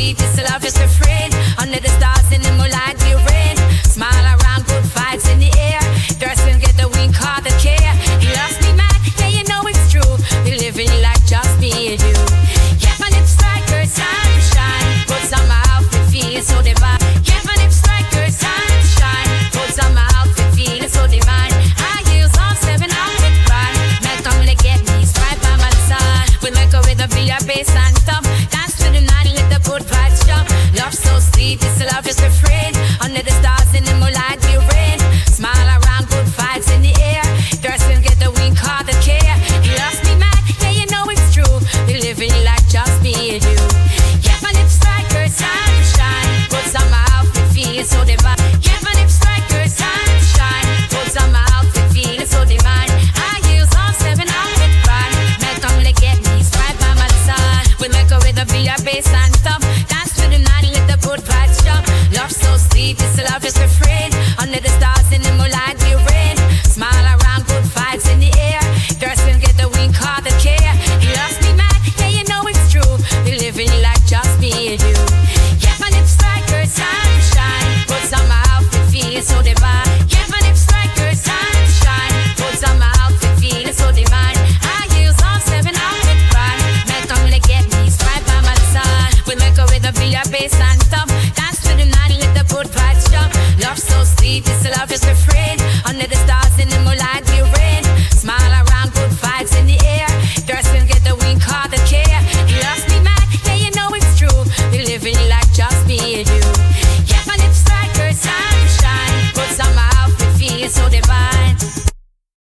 sleep, this love is a friend. Under the stars in the moonlight we rain. Smile around, good vibes in the air. Girls will get the wink, call the care. He loves me mad, yeah you know it's true. We living like just me and you. Yeah, my lips like her time to shine. Put on my outfit, feeling so divine. Yeah, my lips like her time to shine. Put on my outfit, feeling so divine. I use all 7 outfit pride. Make come look at me, right by my side. We make her with a beat, bass and top. Dance to the night, let the good vibes jump. Love so sweet, this love is a friend. Under the stars in the moonlight we rain. Smile around, good vibes in the air. Girls will get the wink, call the care. He loves me mad, yeah you know it's true. We living like just me and you. Yeah, my lips like her time to shine. Put on my outfit, feeling so divine. Yeah, my lips like her time to shine. Put on my outfit, feeling so divine. I use all 7 outfit pride. Make come look at me, right by my side. We make her with a beat, bass and top. Dance to the night, let the good vibes jump. Love so sweet, this love is a friend. Under the stars in the moonlight we rain. Smile around, good vibes in the air. Girls will get the wink, call the care. He loves me mad, yeah you know it's true. We living like just me and you. Yeah, my lips like her time to shine. Put on my outfit, feeling so divine. Yeah, my lips like her time to shine. Put on my outfit, feeling so divine. I use all 7 outfit pride. Make come look at me, right by my side. We make her with a beat, bass and top. Dance to the night, let the good vibes jump. Love so sweet, this love is a friend. Under the stars in the moonlight we rain. Smile around, good vibes in the air. Girls will get the wink, call the care. He loves me mad, yeah you know it's true. We living like just me and you.